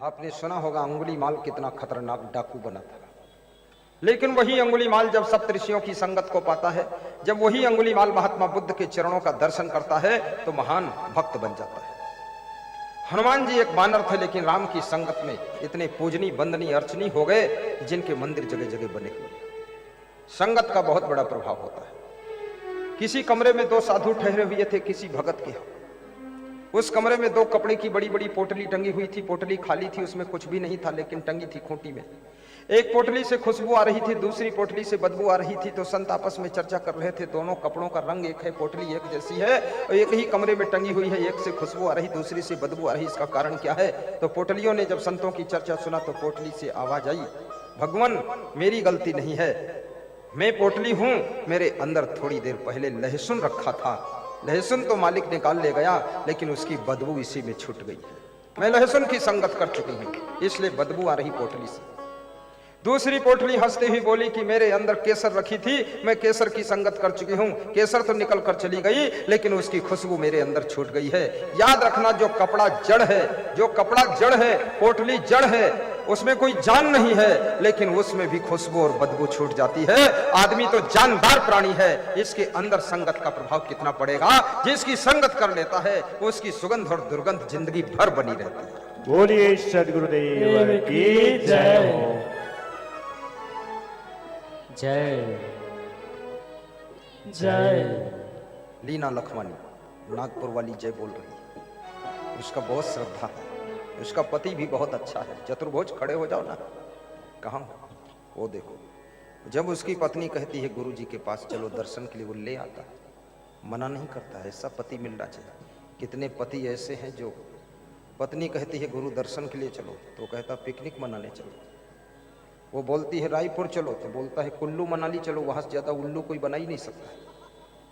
आपने सुना होगा अंगुलीमाल कितना खतरनाक डाकू बना था, लेकिन वही अंगुलीमाल जब सप्तऋषियों की संगत को पाता है, जब वही अंगुलीमाल महात्मा बुद्ध के चरणों का दर्शन करता है तो महान भक्त बन जाता है। हनुमान जी एक बानर थे, लेकिन राम की संगत में इतने पूजनी बंदनी अर्चनी हो गए जिनके मंदिर जगह जगह बने हुए। संगत का बहुत बड़ा प्रभाव होता है। किसी कमरे में दो साधु ठहरे हुए थे किसी भगत के। उस कमरे में दो कपड़े की बड़ी बड़ी पोटली टंगी हुई थी। पोटली खाली थी, उसमें कुछ भी नहीं था, लेकिन टंगी थी खूंटी में। एक पोटली से खुशबू आ रही थी, दूसरी पोटली से बदबू आ रही थी। तो संत आपस में चर्चा कर रहे थे, दोनों कपड़ों का रंग एक है, पोटली एक जैसी है और एक ही कमरे में टंगी हुई है। एक से खुशबू आ रही, दूसरी से बदबू आ रही, इसका कारण क्या है? तो पोटलियों ने जब संतों की चर्चा सुना तो पोटली से आवाज आई, भगवान मेरी गलती नहीं है, मैं पोटली हूं, मेरे अंदर थोड़ी देर पहले लहसुन रखा था, लहसुन तो मालिक निकाल ले गया, लेकिन उसकी बदबू इसी में छूट गई है। मैं लहसुन की संगत कर चुकी हूं, इसलिए बदबू आ रही पोटली से। दूसरी पोटली हंसते हुई बोली कि मेरे अंदर केसर रखी थी, मैं केसर की संगत कर चुकी हूं, केसर तो निकल कर चली गई, लेकिन उसकी खुशबू मेरे अंदर छूट गई है। याद रखना, जो कपड़ा जड़ है, जो कपड़ा जड़ है, पोटली जड़ है, उसमें कोई जान नहीं है, लेकिन उसमें भी खुशबू और बदबू छूट जाती है। आदमी तो जानदार प्राणी है, इसके अंदर संगत का प्रभाव कितना पड़ेगा। जिसकी संगत कर लेता है उसकी सुगंध और दुर्गंध जिंदगी भर बनी रहती है। बोलिए सद्गुरुदेव की जय हो। जय जय। लीना लखमानी नागपुर वाली जय बोल रही है, उसका बहुत श्रद्धा है, उसका पति भी बहुत अच्छा है। चतुर्भुज खड़े हो जाओ ना, कहाँ वो देखो। जब उसकी पत्नी कहती है गुरु जी के पास चलो दर्शन के लिए, वो ले आता है, मना नहीं करता है। ऐसा पति मिलना चाहिए। कितने पति ऐसे हैं जो पत्नी कहती है गुरु दर्शन के लिए चलो, तो कहता पिकनिक मनाने चलो। वो बोलती है रायपुर चलो, तो बोलता है कुल्लू मनाली चलो, वहां से ज्यादा उल्लू कोई बना ही नहीं सकता।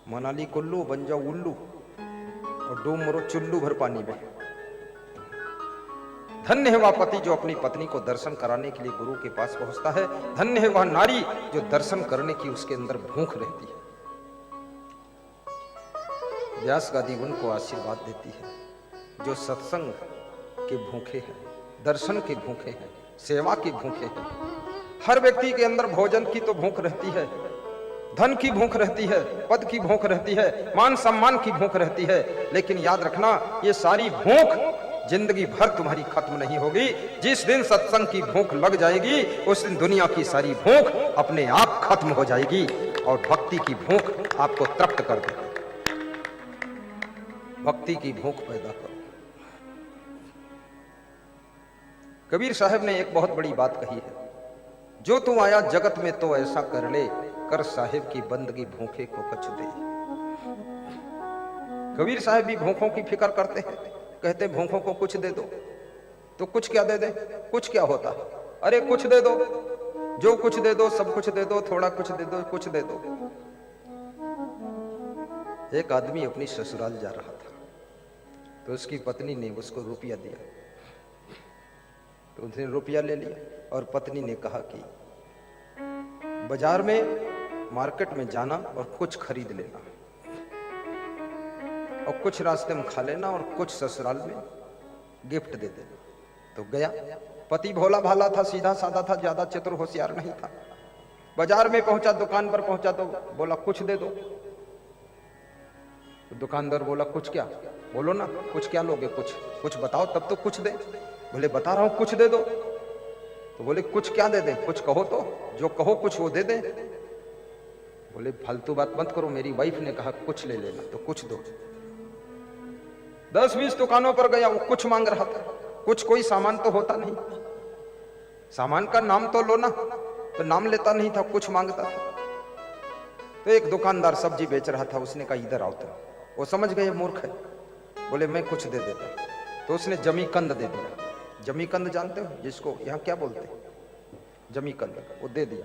मनाली कुल्लू, बन जाओ उल्लू और डूब मरो चुल्लू भर पानी में। धन्य है वह पति जो अपनी पत्नी को दर्शन कराने के लिए गुरु के पास पहुंचता है। धन्य है वह नारी जो दर्शन करने की उसके अंदर भूख रहती है। व्यास गादी उनको आशीर्वाद देती है जो सत्संग के भूखे हैं, दर्शन के भूखे हैं, सेवा के भूखे हैं। हर व्यक्ति के अंदर भोजन की तो भूख रहती है, धन की भूख रहती है, पद की भूख रहती है, मान सम्मान की भूख रहती है, लेकिन याद रखना ये सारी भूख जिंदगी भर तुम्हारी खत्म नहीं होगी। जिस दिन सत्संग की भूख लग जाएगी उस दिन दुनिया की सारी भूख अपने आप खत्म हो जाएगी और भक्ति की भूख आपको तृप्त कर देगी। भक्ति की भूख पैदा करो। कबीर साहब ने एक बहुत बड़ी बात कही है, जो तू आया जगत में तो ऐसा कर ले, कर साहिब की बंदगी भूखे को कछ दे। कबीर साहब भी भूखों की फिक्र करते हैं, कहते भूखों को कुछ दे दो। तो कुछ क्या दे दे? कुछ क्या होता? अरे कुछ दे दो, जो कुछ दे दो, सब कुछ दे दो, थोड़ा कुछ दे दो, कुछ दे दो। एक आदमी अपनी ससुराल जा रहा था, तो उसकी पत्नी ने उसको रुपया दिया, तो उसने रुपया ले लिया और पत्नी ने कहा कि बाजार में मार्केट में जाना और कुछ खरीद लेना और कुछ रास्ते में खा लेना और कुछ ससुराल में गिफ्ट दे देना। तो गया। पति भोला भाला था, सीधा साधा था, ज्यादा चतुर होशियार नहीं था। बाजार में पहुंचा, दुकान पर पहुंचा तो बोला कुछ दे दो। तो दुकानदार बोला कुछ क्या? बोलो ना कुछ क्या लोगे, कुछ कुछ बताओ तब तो कुछ दे। बोले बता रहा हूं कुछ दे दो। तो बोले कुछ क्या दे दे? कुछ कहो तो, जो कहो कुछ वो दे दे। बोले फालतू बात मत करो, मेरी वाइफ ने कहा कुछ ले लेना, तो कुछ दो। 10-20 दुकानों पर गया, वो कुछ मांग रहा था। कुछ कोई सामान तो होता नहीं, सामान का नाम तो लो ना, तो नाम लेता नहीं था, कुछ मांगता था। तो एक दुकानदार सब्जी बेच रहा था, उसने कहा इधर आओ। तो वो समझ गए मूर्ख है, बोले मैं कुछ दे देता। तो उसने जमीकंद दे दिया। जमीकंद जानते हो जिसको यहाँ क्या बोलते हैं? जमीकंद। वो दे दिया।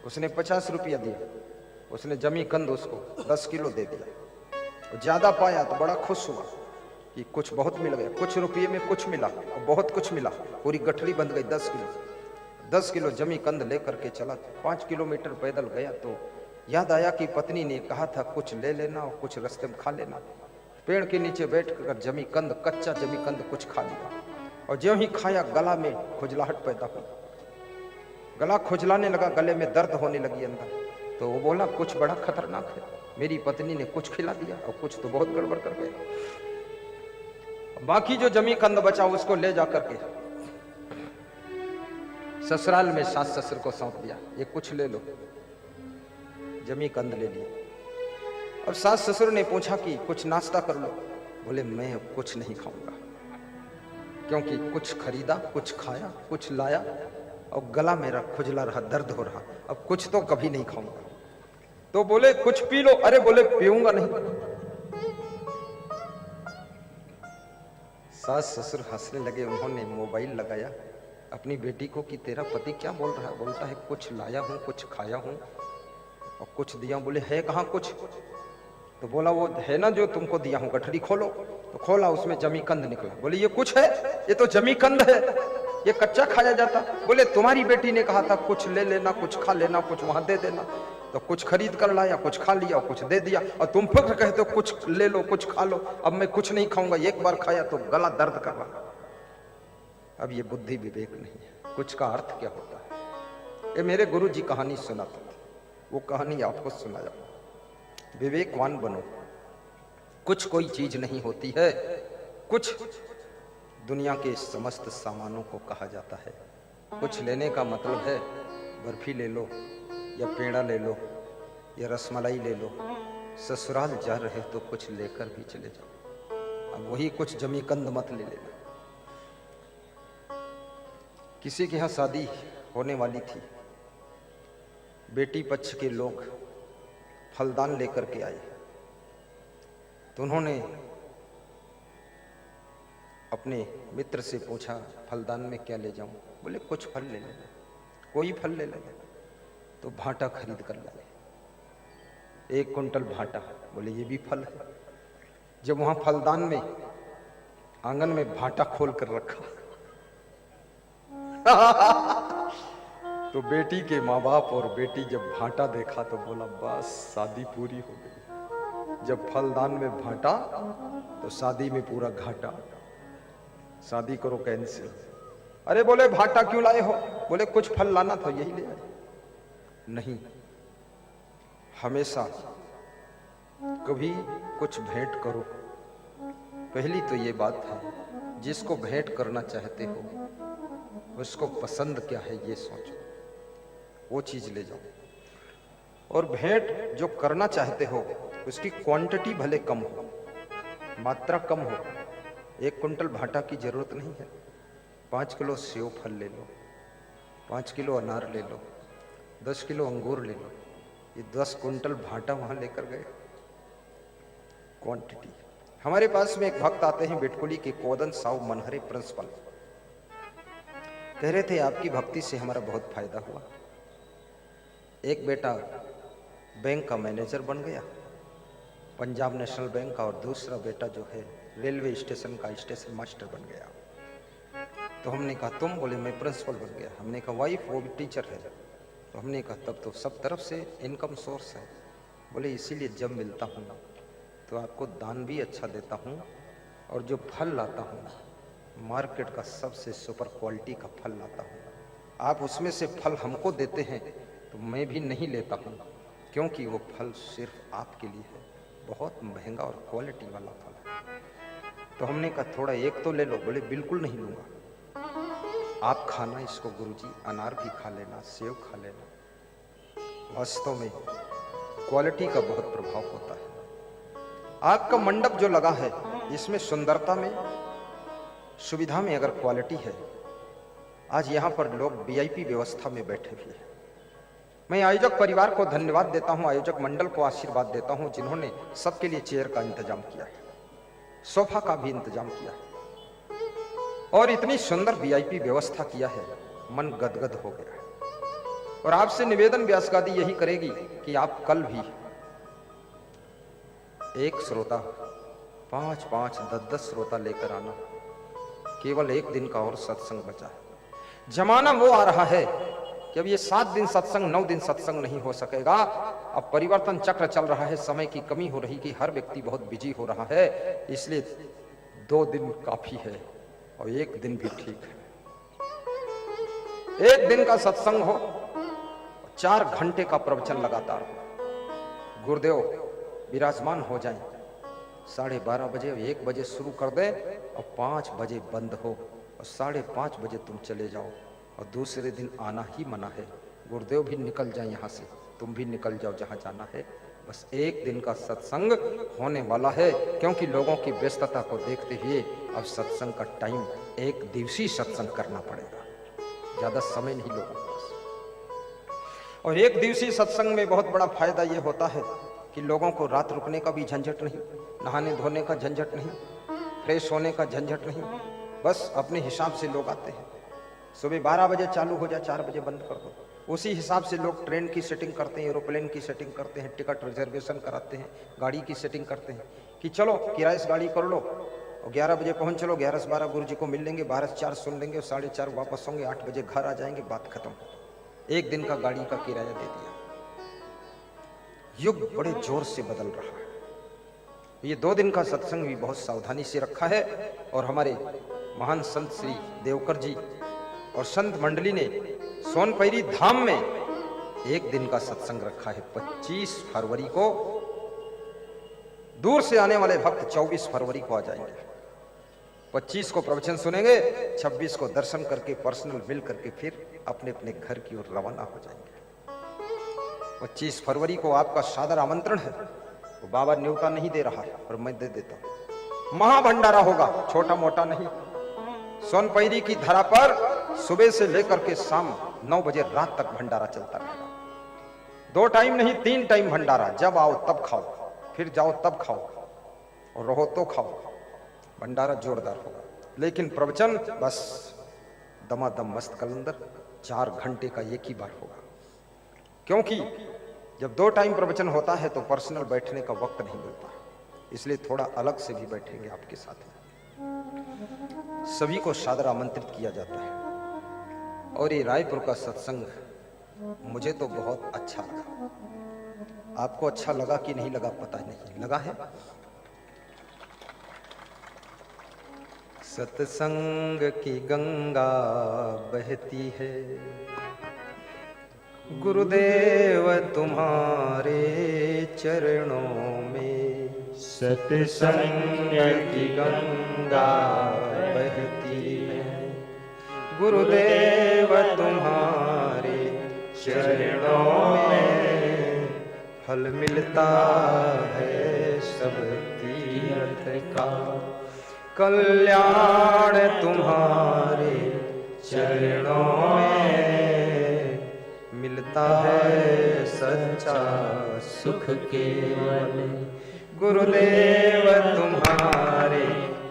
उसने 50 रुपया दिया। उसने जमीकंद उसको 10 किलो दे दिया। ज्यादा पाया तो बड़ा खुश हुआ कि कुछ बहुत मिल गया, कुछ रुपये में कुछ मिला और बहुत कुछ मिला। पूरी गठरी बंध गई 10 किलो। 10 किलो जमीकंद लेकर के चला। 5 किलोमीटर पैदल गया तो याद आया कि पत्नी ने कहा था कुछ ले लेना और कुछ रास्ते में खा लेना। पेड़ के नीचे बैठ कर जमीकंद, कच्चा जमीकंद कुछ खा लिया। और ज्यों ही खाया गला में खुजलाहट पैदा हुई, गला खुजलाने लगा, गले में दर्द होने लगी अंदर। तो वो बोला कुछ बड़ा खतरनाक है, मेरी पत्नी ने कुछ खिला दिया और कुछ तो बहुत गड़बड़ कर गया। बाकी जो जमी कंद बचा उसको ले जाकर के ससुराल में सास ससुर को सौंप दिया, ये कुछ ले लो। जमी कंद ले लिए। अब सास ससुर ने पूछा कि कुछ नाश्ता कर लो। बोले मैं अब कुछ नहीं खाऊंगा, क्योंकि कुछ खरीदा, कुछ खाया, कुछ लाया और गला मेरा खुजला रहा, दर्द हो रहा, अब कुछ तो कभी नहीं खाऊंगा। तो बोले कुछ पी लो। अरे बोले पीऊंगा नहीं। सास ससुर हंसने लगे। उन्होंने मोबाइल लगाया अपनी बेटी को कि तेरा पति क्या बोल रहा है? बोलता है कुछ लाया हूं, कुछ खाया हूं और कुछ दिया। बोले है कहां कुछ? तो बोला वो है ना जो तुमको दिया हूं, गठरी खोलो। तो खोला, उसमें जमीकंद निकला। बोले ये कुछ है? ये तो जमीकंद है, ये कच्चा खाया जाता। बोले तुम्हारी बेटी ने कहा था कुछ ले लेना, कुछ खा लेना, कुछ वहां दे देना। तो कुछ खरीद कर लाया, कुछ खा लिया और कुछ दे दिया, और तुम फिर कहते हो कुछ ले लो, कुछ खा लो। अब मैं कुछ नहीं खाऊंगा, एक बार खाया तो गला दर्द कर रहा। अब ये बुद्धि विवेक नहीं है। कुछ का अर्थ क्या होता है? ये मेरे गुरु जी कहानी सुनाते थे, वो कहानी आपको सुनाया। विवेकवान बनो। कुछ कोई चीज नहीं होती है, कुछ दुनिया के समस्त सामानों को कहा जाता है। कुछ लेने का मतलब है बर्फी ले लो या पेड़ा ले लो या रसमलाई ले लो। ससुराल जा रहे तो कुछ लेकर भी चले जाओ। अब वही कुछ जमीकंद मत ले लेना। किसी के यहाँ शादी होने वाली थी, बेटी पक्ष के लोग फलदान लेकर के आए। तो उन्होंने अपने मित्र से पूछा फलदान में क्या ले जाऊं? बोले कुछ फल ले लेना, कोई फल ले लेना। तो भाटा खरीद कर लाए, 1 कुंटल भाटा। बोले ये भी फल है। जब वहां फलदान में आंगन में भाटा खोल कर रखा तो बेटी के माँ बाप और बेटी जब भाटा देखा तो बोला बस शादी पूरी हो गई। जब फलदान में भाटा तो शादी में पूरा घाटा, शादी करो कैंसिल। अरे बोले भाटा क्यों लाए हो? बोले कुछ फल लाना था, यही ले आए। नहीं, हमेशा कभी कुछ भेंट करो, पहली तो ये बात है जिसको भेंट करना चाहते हो उसको पसंद क्या है ये सोचो, वो चीज ले जाओ। और भेंट जो करना चाहते हो उसकी क्वांटिटी भले कम हो, मात्रा कम हो। 1 कुंटल भाटा की जरूरत नहीं है, 5 किलो सेव फल ले लो, 5 किलो अनार ले लो, 10 किलो अंगूर ले लो। ये 10 कुंटल भाटा वहां लेकर गए, क्वांटिटी। हमारे पास में एक भक्त आते हैं बिटकुली के, कोदन साहु मनहरे प्रिंसिपल। कह रहे थे आपकी भक्ति से हमारा बहुत फायदा हुआ। एक बेटा बैंक का मैनेजर बन गया, पंजाब नेशनल बैंक का, और दूसरा बेटा जो है रेलवे स्टेशन का स्टेशन मास्टर बन गया। तो हमने कहा तुम? बोले मैं प्रिंसिपल बन गया। हमने कहा वाइफ वो भी टीचर है। तो हमने कहा तब तो सब तरफ से इनकम सोर्स है। बोले इसीलिए जब मिलता हूँ तो आपको दान भी अच्छा देता हूँ, और जो फल लाता हूँ मार्केट का सबसे सुपर क्वालिटी का फल लाता हूँ। आप उसमें से फल हमको देते हैं तो मैं भी नहीं लेता हूँ, क्योंकि वो फल सिर्फ आपके लिए है, बहुत महंगा और क्वालिटी वाला फल है। तो हमने कहा थोड़ा एक तो ले लो। बोले बिल्कुल नहीं लूँगा, आप खाना इसको गुरुजी, अनार भी खा लेना, सेव खा लेना। वास्तव में क्वालिटी का बहुत प्रभाव होता है। आपका मंडप जो लगा है इसमें सुंदरता में, सुविधा में अगर क्वालिटी है, आज यहाँ पर लोग वीआईपी व्यवस्था में बैठे हुए हैं। मैं आयोजक परिवार को धन्यवाद देता हूँ, आयोजक मंडल को आशीर्वाद देता हूँ जिन्होंने सबके लिए चेयर का इंतजाम किया है, सोफा का भी इंतजाम किया है और इतनी सुंदर वीआईपी व्यवस्था किया है, मन गदगद हो गया है। और आपसे निवेदन व्यासगादी यही करेगी कि आप कल भी एक श्रोता, 5-5, 10-10 श्रोता लेकर आना। केवल 1 दिन का और सत्संग बचा है। जमाना वो आ रहा है कि अब ये 7 दिन सत्संग, 9 दिन सत्संग नहीं हो सकेगा। अब परिवर्तन चक्र चल रहा है, समय की कमी हो रही कि हर व्यक्ति बहुत बिजी हो रहा है, इसलिए 2 दिन काफी है। और एक दिन भी ठीक है। एक दिन का सत्संग हो, 4 घंटे का प्रवचन लगातार हो, गुरुदेव विराजमान हो जाएं, 12:30 बजे 1 बजे शुरू कर दे और 5 बजे बंद हो और 5:30 बजे तुम चले जाओ और दूसरे दिन आना ही मना है। गुरुदेव भी निकल जाए यहाँ से, तुम भी निकल जाओ जहाँ जाना है। बस एक दिन का सत्संग होने वाला है, क्योंकि लोगों की व्यस्तता को देखते हुए अब सत्संग का टाइम 1 दिवसीय सत्संग करना पड़ेगा, ज्यादा समय नहीं लोगों के पास। और 1 दिवसीय सत्संग में बहुत बड़ा फायदा ये होता है कि लोगों को रात रुकने का भी झंझट नहीं, नहाने धोने का झंझट नहीं, फ्रेश होने का झंझट नहीं। बस अपने हिसाब से लोग आते हैं। सुबह 12 बजे चालू हो जाए, 4 बजे बंद कर दो। उसी हिसाब से लोग ट्रेन की सेटिंग करते हैं, एरोप्लेन की सेटिंग करते हैं, टिकट रिजर्वेशन कराते हैं, गाड़ी की सेटिंग करते हैं कि चलो किराए से गाड़ी कर लो और 11 बजे पहुंच चलो, 11 से 12 गुरु जी को मिल लेंगे, 12 से 4 सुन लेंगे और 4:30 वापस होंगे, 8 बजे घर आ जाएंगे, बात खत्म। एक दिन का गाड़ी का किराया दे दिया। युग बड़े जोर से बदल रहा है। ये 2 दिन का सत्संग भी बहुत सावधानी से रखा है और हमारे महान संत श्री देवकर जी और संत मंडली ने सोनपैरी धाम में 1 दिन का सत्संग रखा है। 25 फरवरी को दूर से आने वाले भक्त 24 फरवरी को आ जाएंगे। 25 को प्रवचन सुनेंगे, 26 को दर्शन करके पर्सनल मिल करके फिर अपने अपने घर की ओर रवाना हो जाएंगे। 25 फरवरी को आपका सादर आमंत्रण है। वो बाबा न्योता नहीं दे रहा है और मैं दे देता हूं। महाभंडारा होगा, छोटा मोटा नहीं। सोनपैरी की धरा पर सुबह से लेकर के शाम 9 बजे रात तक भंडारा चलता रहेगा। 2 टाइम नहीं, 3 टाइम भंडारा। जब आओ तब खाओ, फिर जाओ तब खाओ और रहो तो खाओ। भंडारा जोरदार होगा, लेकिन प्रवचन बस दमादम मस्त कलंदर 4 घंटे का एक ही बार होगा। क्योंकि जब 2 टाइम प्रवचन होता है तो पर्सनल बैठने का वक्त नहीं मिलता, इसलिए थोड़ा अलग से भी बैठेंगे आपके साथ में। सभी को सादर आमंत्रित किया जाता है। और ये रायपुर का सत्संग मुझे तो बहुत अच्छा लगा। आपको अच्छा लगा कि नहीं लगा पता नहीं, लगा है। सत्संग की गंगा बहती है, गुरुदेव तुम्हारे चरणों में। सत्संग की गंगा बहती है, गुरुदेव तुम्हारे चरणों में। फल मिलता है सब तीर्थ का, कल्याण तुम्हारे चरणों में। मिलता है सच्चा सुख केवल, गुरुदेव तुम्हारे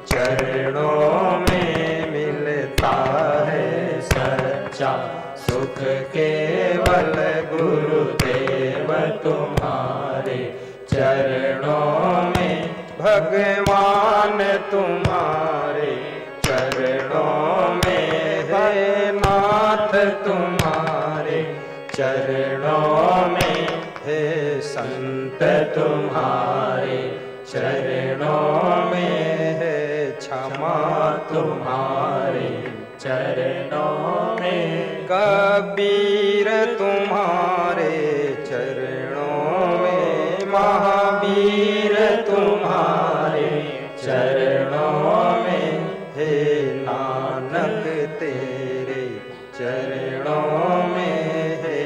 चरणों में। मिलता है सच्चा सुख केवल, गुरुदेव तुम्हारे चरणों में। भगवान तुम्हारे चरणों में है, नाथ तुम्हारे चरणों में है, संत तुम्हारे चरणों में है, क्षमा तुम्हारे चरणों में। कबीर तुम्हारे चरणों में, महावीर तुम्हारे चरणों में है, नानक तेरे चरणों में है,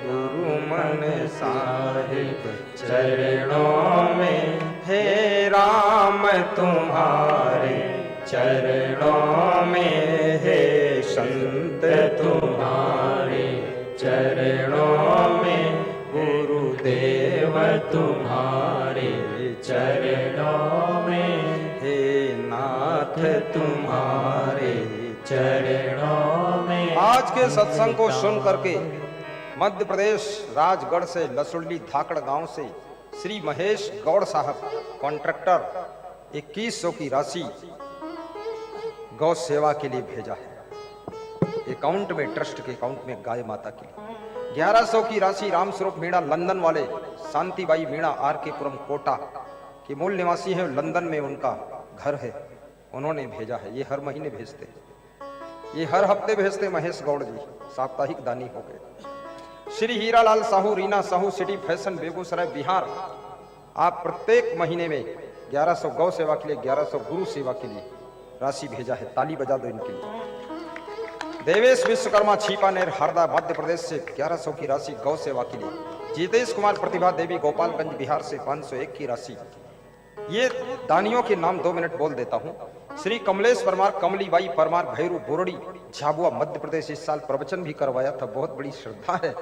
गुरु मन साहिब चरणों में है, राम तुम्हारे चरणों में है, संत तुम्हारे चरणों में। गुरुदेव तुम्हारे चरणों में है, नाथ तुम्हारे चरणों में। आज के सत्संग को सुन करके मध्य प्रदेश राजगढ़ से लसुल्ली धाकड़ गांव से श्री महेश गौड़ साहब कॉन्ट्रैक्टर 2100 की राशि गौ सेवा के लिए भेजा है। अकाउंट में, ट्रस्ट के अकाउंट में गाय माता की। 1100 की राशि रामस्वरूप मीणा लंदन वाले शांतिबाई मीणा RK पुरम कोटा के मूल निवासी हैं, लंदन में उनका घर है। उन्होंने भेजा है। ये हर महीने भेजते हैं, ये हर हफ्ते भेजते। महेश गौड़ जी साप्ताहिक दानी हो गए। Shri Hiralal Sahu, Reena Sahu, city fashion, Begusarai, Bihar. आप प्रत्येक महीने में 1100 गौ सेवा के लिए, 1100 गुरु सेवा के लिए राशि भेजा है। ताली बजा दो इनके लिए। देवेश विश्वकर्मा, छीपानेर, हरदा, मध्य प्रदेश से 1100 की राशि गौ सेवा के लिए। जीतेश कुमार, प्रतिभा देवी, गोपालगंज, बिहार से 501 की राशि। ये दानियों के नाम 2 मिनट बोल देता हूं। श्री कमलेश परमार, कमलीबाई परमार, भैरू, बोरड़ी, झाबुआ, मध्य प्रदेश। इस साल प्रवचन भी करवाया था, बहुत बड़ी श्रद्धा है।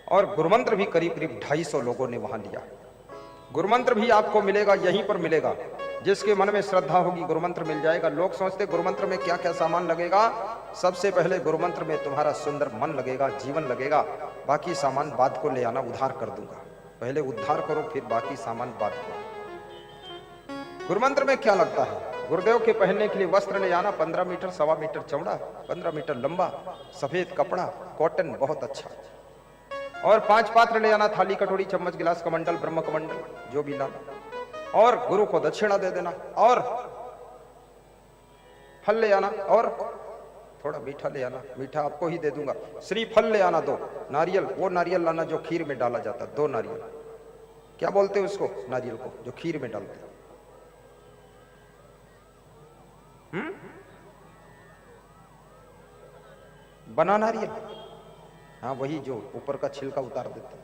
और गुरुमंत्र भी करीब करीब 250 लोगों ने वहां लिया। गुरुमंत्र भी आपको मिलेगा, यहीं पर मिलेगा। जिसके मन में श्रद्धा होगी गुरुमंत्र मिल जाएगा। लोग सोचते गुरुमंत्र में क्या क्या सामान लगेगा। सबसे पहले गुरुमंत्र में तुम्हारा सुंदर मन लगेगा, जीवन लगेगा। बाकी सामान बाद को ले आना, उद्धार कर दूंगा। पहले उद्धार करो, फिर बाकी सामान बाद को। गुरुमंत्र में क्या लगता है? गुरुदेव के पहनने के लिए वस्त्र ले आना, 15 मीटर, 1.25 मीटर चौड़ा, 15 मीटर लंबा, सफेद कपड़ा, कॉटन, बहुत अच्छा। और 5 पात्र ले आना, थाली, कटोरी, चम्मच, गिलास, कमंडल, ब्रह्म कमंडल, जो भी लाना। और गुरु को दक्षिणा दे देना। और फल ले आना, और थोड़ा मीठा ले आना। मीठा आपको ही दे दूंगा। श्रीफल ले आना 2। नारियल, वो नारियल लाना जो खीर में डाला जाता, 2 नारियल। क्या बोलते हैं उसको? नारियल को जो खीर में डालते। बना नारियल, हाँ वही जो ऊपर का छिलका उतार देता,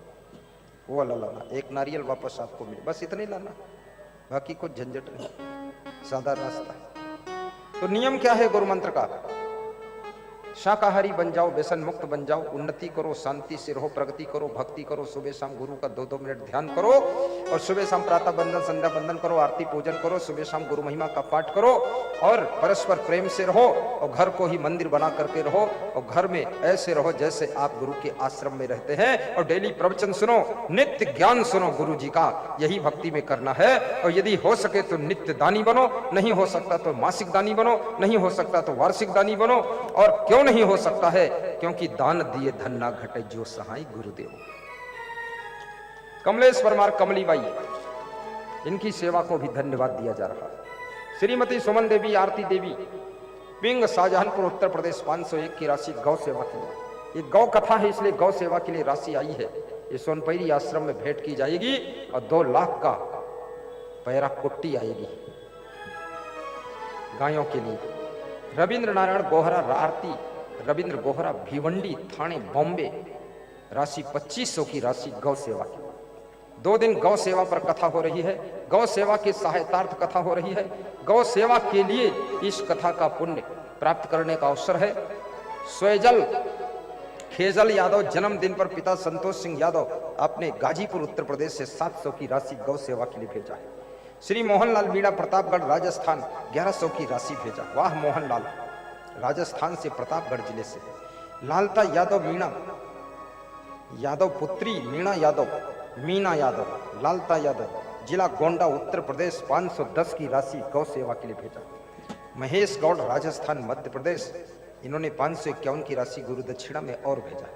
वो वाला लाना। 1 नारियल वापस आपको मिले, बस इतने लाना, बाकी कुछ झंझट नहीं, सादा रास्ता है। तो नियम क्या है गुरु मंत्र का? शाकाहारी बन जाओ, व्यसन मुक्त बन जाओ, उन्नति करो, शांति से रहो, प्रगति करो, भक्ति करो, सुबह शाम गुरु का 2-2 मिनट ध्यान करो, और सुबह शाम प्रातः बंदन, संध्या बंदन करो, आरती पूजन करो, सुबह शाम गुरु महिमा का पाठ करो, और परस्पर प्रेम से रहो, और घर को ही मंदिर बना करके रहो, और घर में ऐसे रहो जैसे आप गुरु के आश्रम में रहते हैं, और डेली प्रवचन सुनो, नित्य ज्ञान सुनो गुरु जी का। यही भक्ति में करना है। और यदि हो सके तो नित्य दानी बनो, नहीं हो सकता तो मासिक दानी बनो, नहीं हो सकता तो वार्षिक दानी बनो। और क्यों नहीं हो सकता है? क्योंकि दान दिए धन ना घटे, जो सहाय गुरुदेव। कमलेश परमार, कमलीबाई, इनकी सेवा को भी धन्यवाद दिया जा रहा है। श्रीमती सुमन देवी, आरती देवी, पिंग, शाहजहानपुर, उत्तर प्रदेश, 501 की राशि गौ सेवा के लिए। ये गौ कथा है, इसलिए गौ सेवा के लिए राशि आई है। ये सोनपैरी आश्रम में भेंट की जाएगी, और 2 लाख का पैरा कुट्टी आएगी गायों के लिए। रविंद्र नारायण गोहरा, आरती रविंद्र गोहरा, भिवंडी, थाने, बॉम्बे। राशि 2500 की राशि गौ सेवा की। 2 दिन गौ सेवा पर कथा हो रही है। गौ सेवा के सहायतार्थ कथा हो रही है। गौ सेवा के लिए इस कथा का पुण्य प्राप्त करने का अवसर है। स्वयजल खेजल यादव, जन्मदिन पर पिता संतोष सिंह यादव आपने गाजीपुर, उत्तर प्रदेश से 700 की राशि गौ सेवा के लिए भेजा है। श्री मोहनलाल मीणा, प्रतापगढ़, राजस्थान, 1100 की राशि भेजा। वाह मोहनलाल, राजस्थान से, प्रतापगढ़ जिले से। लालता यादव, मीणा यादव पुत्री, मीणा यादव, मीना यादव, लालता यादव, जिला गोंडा, उत्तर प्रदेश, 510 की राशि गौ सेवा के लिए भेजा। महेश गौड़, राजस्थान, मध्य प्रदेश, इन्होंने 551 की राशि गुरु दक्षिणा में और भेजा।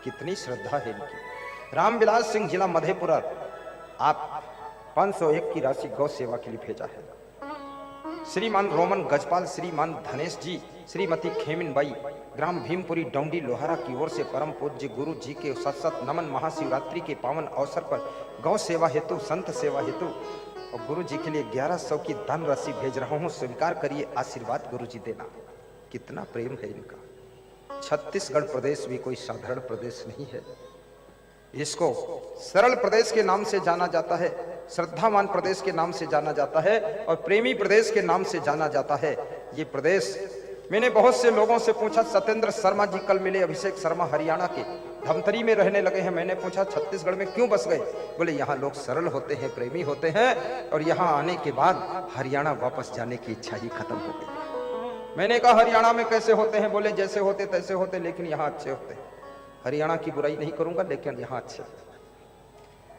कितनी श्रद्धा है इनकी। रामविलास सिंह, जिला मधेपुरा, आप 501 की राशि गौ सेवा के लिए भेजा है। श्रीमान रोमन गजपाल, श्रीमान धनेश जी, श्रीमती खेमिन बाई, ग्राम भीमपुरी, डौंडी, लोहारा की ओर से परम पूज्य गुरु जी के सत नमन। महाशिवरात्रि के पावन अवसर पर गौ सेवा हेतु, संत सेवा हेतु और गुरु जी के लिए 1100 की दान राशि भेज रहा हूँ। स्वीकार करिए, आशीर्वाद गुरु जी देना। कितना प्रेम है इनका। छत्तीसगढ़ प्रदेश भी कोई साधारण प्रदेश नहीं है। इसको सरल प्रदेश के नाम से जाना जाता है, श्रद्धावान प्रदेश के नाम से जाना जाता है, और प्रेमी प्रदेश के नाम से जाना जाता है। ये प्रदेश, मैंने बहुत से लोगों से पूछा, सत्येंद्र शर्मा जी कल मिले, अभिषेक शर्मा हरियाणा के, धमतरी में रहने लगे हैं। मैंने पूछा छत्तीसगढ़ में क्यों बस गए? बोले यहाँ लोग सरल होते हैं, प्रेमी होते हैं, और यहाँ आने के बाद हरियाणा वापस जाने की इच्छा ही खत्म हो गई। मैंने कहा हरियाणा में कैसे होते हैं? बोले जैसे होते तैसे होते, लेकिन यहाँ अच्छे होते हैं। हरियाणा की बुराई नहीं करूंगा, लेकिन यहाँ अच्छे।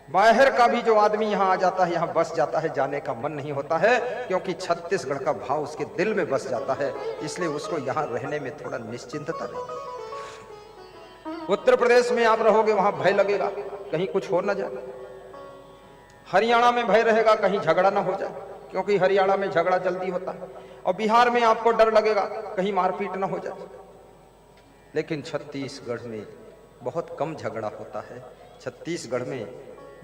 बाहर का भी जो आदमी यहाँ आ जाता है, यहाँ बस जाता है, जाने का मन नहीं होता है, क्योंकि छत्तीसगढ़ का भाव उसके दिल में बस जाता है, इसलिए उसको यहाँ रहने में थोड़ा निश्चिंतता रहती। उत्तर प्रदेश में आप रहोगे, वहां भय लगेगा कहीं कुछ हो ना जाए। हरियाणा में भय रहेगा कहीं झगड़ा ना हो जाए, क्योंकि हरियाणा में झगड़ा जल्दी होता है और बिहार में आपको डर लगेगा कहीं मारपीट ना हो जाए। लेकिन छत्तीसगढ़ में बहुत कम झगड़ा होता है। छत्तीसगढ़ में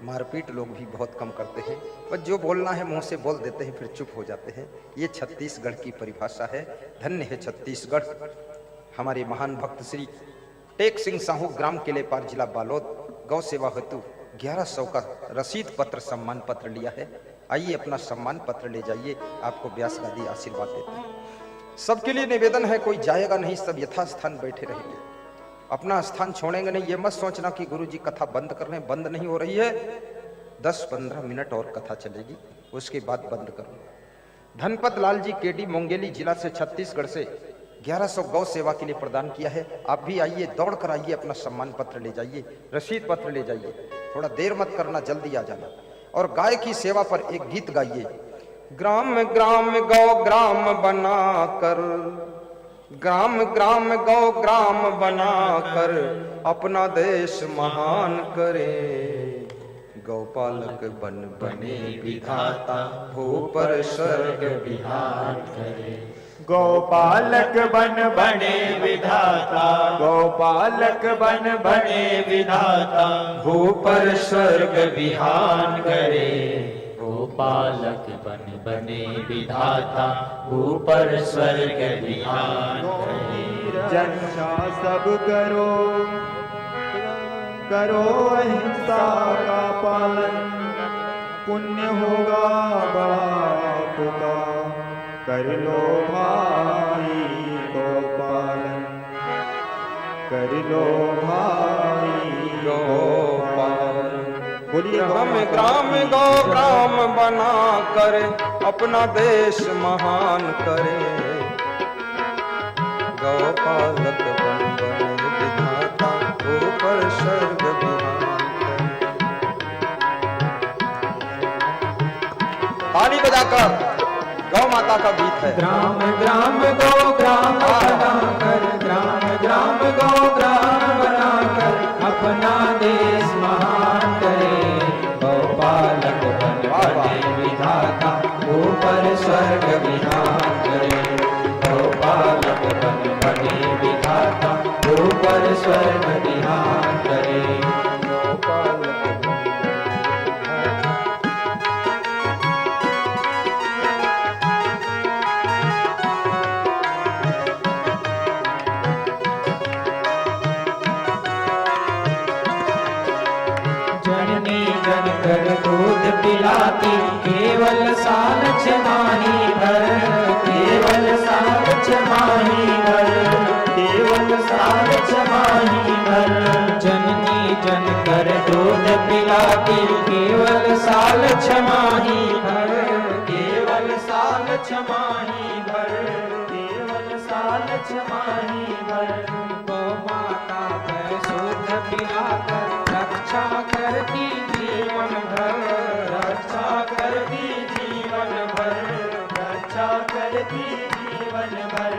मारपीट लोग भी बहुत कम करते हैं, बस जो बोलना है मुंह से बोल देते हैं, फिर चुप हो जाते हैं। ये छत्तीसगढ़ की परिभाषा है। धन्य है छत्तीसगढ़। हमारे महान भक्त श्री टेक सिंह साहू ग्राम किलेपार जिला बालोद गौ सेवा हेतु 1100 का रसीद पत्र सम्मान पत्र लिया है। आइए अपना सम्मान पत्र ले जाइए, आपको व्यास गादी आशीर्वाद देते हैं। सबके लिए निवेदन है, कोई जाएगा नहीं, सब यथास्थान बैठे रहेंगे, अपना स्थान छोड़ेंगे नहीं। ये मत सोचना कि गुरुजी कथा बंद कर रहे हैं, बंद नहीं हो रही है। 10-15 मिनट और कथा चलेगी, उसके बाद बंद करूंगा। धनपत लाल जी केडी मुंगेली जिला से छत्तीसगढ़ से 1100 गौ सेवा के लिए प्रदान किया है। आप भी आइए, दौड़ कर आइए, अपना सम्मान पत्र ले जाइए, रसीद पत्र ले जाइए। थोड़ा देर मत करना, जल्दी आ जाना। और गाय की सेवा पर एक गीत गाइए। ग्राम ग्राम गौ ग्राम बना कर, ग्राम ग्राम गौ ग्राम बना कर अपना देश महान करे। गौपालक बन बने विधाता, हो पर स्वर्ग विहार करे। गोपालक बन बने विधाता, गोपालक बन बने विधाता, भूपर स्वर्ग विहान करे। गोपालक बन बने विधाता, भूपर स्वर्ग विहान करे। जन्मा सब करो, करो अहिंसा का पालन, पुण्य होगा बाप का, कर लो भाई को पालन, कर लो भाई को पालन। बोलिए हम ग्राम गौ ग्राम बना कर अपना देश महान करे। गौपालक बन बने विधाता, ऊपर स्वर्ग विहान करे। ताली बजाकर गौ माता का गीत है। ग्राम ग्राम गौ ग्राम बना कर, ग्राम ग्राम गौ ग्राम बना कर अपना देश महान करे। गौपालक बन बने विधाता, ऊपर स्वर्ग विहान करे। गौपालक बन बने विधाता, ऊपर स्वर्ग विहान करे। गौपालक कर दूध पिलाती, केवल साल छमाही भर, केवल साल छमाही भर, केवल साल छमाही भर। जननी जन कर दूध पिलाती, केवल साल छमाही भर, केवल साल छमाही भर, केवल साल छमाही भर। गौ माता का शुद्ध पिलाकर रक्षा करती जीवन भर, रक्षा करती जीवन भर, रक्षा करती जीवन भर।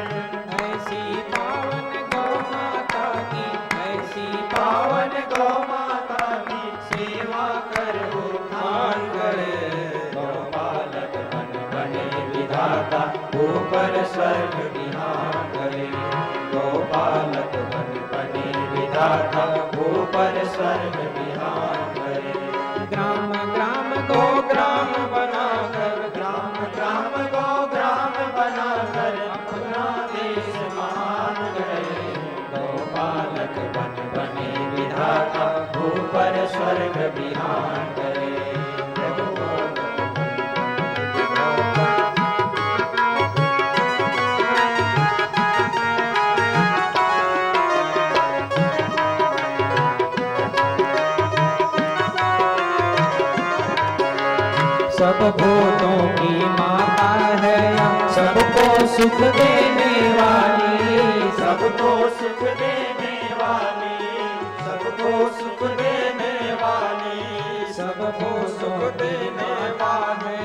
ऐसी पावन गौ माता की, ऐसी पावन गौ माता की सेवा करो ध्यान करे। गौपालक बन बने विधाता, ऊपर स्वर्ग विहान करे। गौपालक बन बने विधाता, ऊपर स्वर्ग विहान करे। ग्राम ग्राम गौ ग्राम बना कर, ग्राम ग्राम गौ ग्राम बना कर अपना देश महान करे। गौपालक बन बने विधाता, ऊपर स्वर्ग विहान करे। सब भूतों की माता है, सबको सुख देने वाली, सबको सुख देने वाली, सबको सुख देने वाली, सबको सुख देने वाली,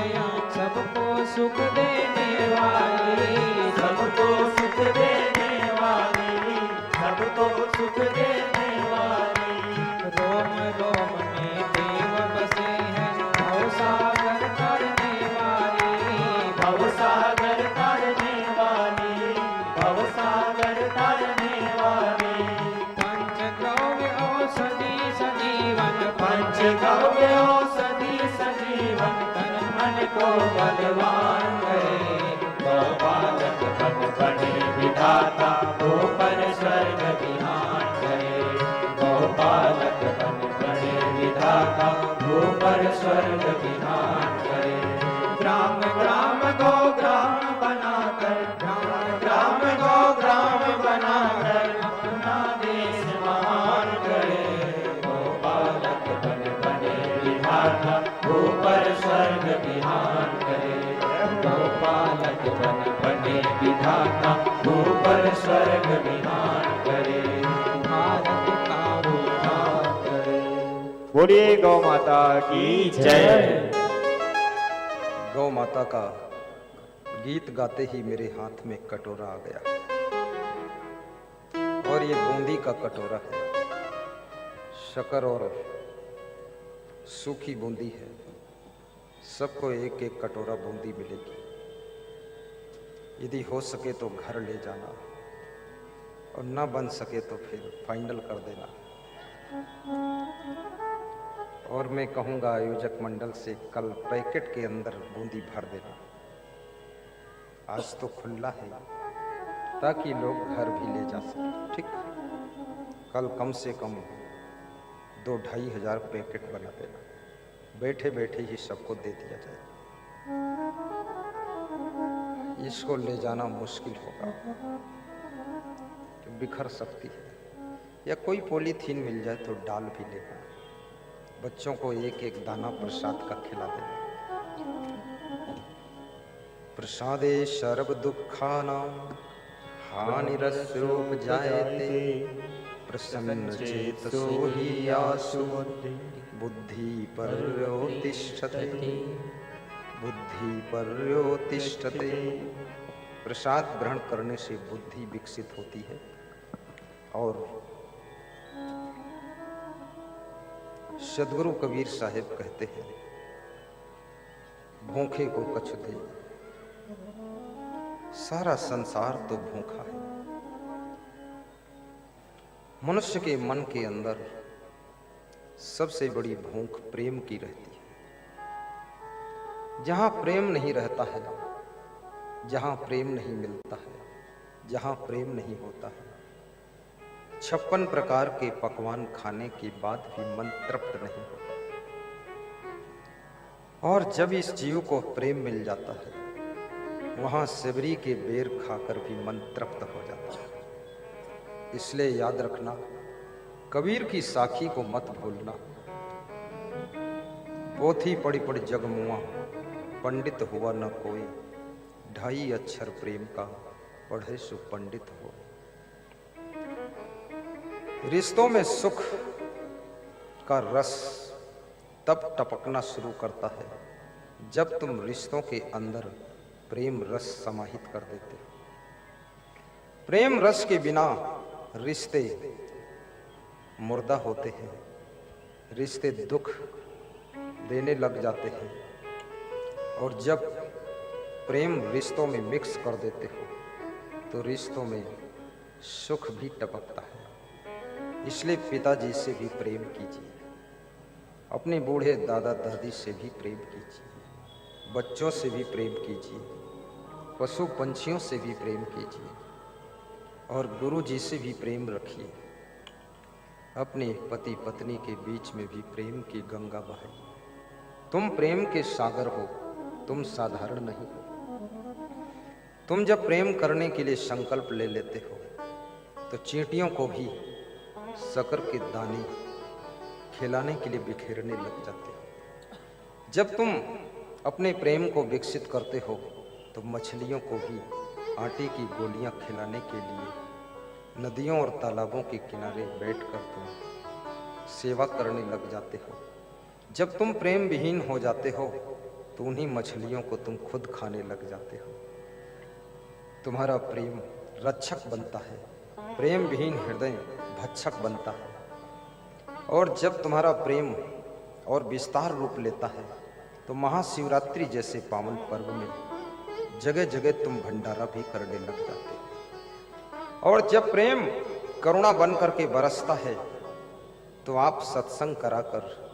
सबको सुख देने वाली, सबको सुख देने वाली, सबको सुख देने वाली। रोम रोम में देव बसे हैं, सागर करने वाली, को बलवान करे। गौपालक बन बने विधाता ऊपर स्वर्ग विहान करे। गौपालक बन बने विधाता ऊपर स्वर्ग विहान करे। ग्राम ग्राम गो ग्राम बनाकर, ग्राम ग्राम गो ग्राम बनाकर अपना देश महान करे। गोपालक बन बने विधाता ऊपर स्वर्ग विहान करे। गोपालक बन बने विधाता ऊपर स्वर्ग विहान करे। भारत का उद्धार करे। बोलिए गौ माता की जय। गौ माता का गीत गाते ही मेरे हाथ में कटोरा आ गया, और ये बूंदी का कटोरा है। शक्कर और सूखी बूंदी है। सबको एक एक कटोरा बूंदी मिलेगी। यदि हो सके तो घर ले जाना, और ना बन सके तो फिर फाइनल कर देना। और मैं कहूँगा आयोजक मंडल से कल पैकेट के अंदर बूंदी भर देना। आज तो खुला है ताकि लोग घर भी ले जा सकें। ठीक, कल कम से कम 2-2.5 हजार पैकेट बना देना। बैठे बैठे ही सबको दे दिया जाए। इसको ले जाना मुश्किल होगा, बिखर सकती है, या कोई पॉलीथीन मिल जाए तो डाल भी लेना। बच्चों को एक एक दाना प्रसाद का खिला देना। प्रसादे सर्व दुखानां हानिरस्योपजायते प्रसन्न चेतसो हि यासु बुद्धि पर्योतिष्ठते। बुद्धि पर्योतिष्ठते। प्रसाद ग्रहण करने से बुद्धि विकसित होती है। और सदगुरु कबीर साहिब कहते हैं, भूखे को कछु दे। सारा संसार तो भूखा है। मनुष्य के मन के अंदर सबसे बड़ी भूख प्रेम की रहती है। जहां प्रेम नहीं रहता है, जहां प्रेम नहीं मिलता है, जहां प्रेम नहीं होता है, 56 प्रकार के पकवान खाने के बाद भी मन तृप्त नहीं होता। और जब इस जीव को प्रेम मिल जाता है, वहां सेवरी के बेर खाकर भी मन तृप्त हो जाता है। इसलिए याद रखना, कबीर की साखी को मत भूलना। पोथी पढ़ी पढ़ जगमुआ, पंडित हुआ न कोई। 2.5 अक्षर प्रेम का पढ़े सु पंडित हो। रिश्तों में सुख का रस तब टपकना शुरू करता है जब तुम रिश्तों के अंदर प्रेम रस समाहित कर देते हो। प्रेम रस के बिना रिश्ते मुर्दा होते हैं। रिश्ते दुख देने लग जाते हैं। और जब प्रेम रिश्तों में मिक्स कर देते हो तो रिश्तों में सुख भी टपकता है। इसलिए पिताजी से भी प्रेम कीजिए, अपने बूढ़े दादा दादी से भी प्रेम कीजिए, बच्चों से भी प्रेम कीजिए, पशु पंछियों से भी प्रेम कीजिए, और गुरु जी से भी प्रेम रखिए। अपने पति पत्नी के बीच में भी प्रेम की गंगा बहाइए। तुम प्रेम के सागर हो, तुम साधारण नहीं हो। तुम जब प्रेम करने के लिए संकल्प ले लेते हो तो चींटियों को भी शक्कर के दाने खिलाने के लिए बिखेरने लग जाते हो। जब तुम अपने प्रेम को विकसित करते हो तो मछलियों को भी आटे की गोलियां खिलाने के लिए नदियों और तालाबों के किनारे बैठकर तुम सेवा करने लग जाते हो। जब तुम प्रेम विहीन हो जाते हो तो उन्हीं मछलियों को तुम खुद खाने लग जाते हो। तुम्हारा प्रेम रक्षक बनता है, प्रेम विहीन हृदय भक्षक बनता है। और जब तुम्हारा प्रेम और विस्तार रूप लेता है तो महाशिवरात्रि जैसे पावन पर्व में जगह जगह तुम भंडारा भी करने लग जाते हो। और जब प्रेम करुणा बन करके बरसता है तो आप सत्संग कराकर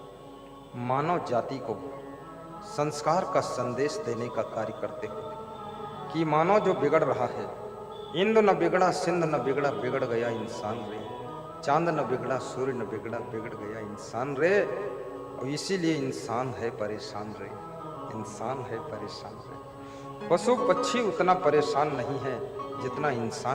मानव जाति को संस्कार का संदेश देने का कार्य करते हो कि मानो जो बिगड़ रहा है, इंद्र न बिगड़ा, सिंध न बिगड़ा, बिगड़ गया इंसान रे। चांद न बिगड़ा, सूर्य न बिगड़ा, बिगड़ गया इंसान रे। और इसीलिए इंसान है परेशान रे, इंसान है परेशान रे। पशु पक्षी उतना परेशान नहीं है जितना इंसान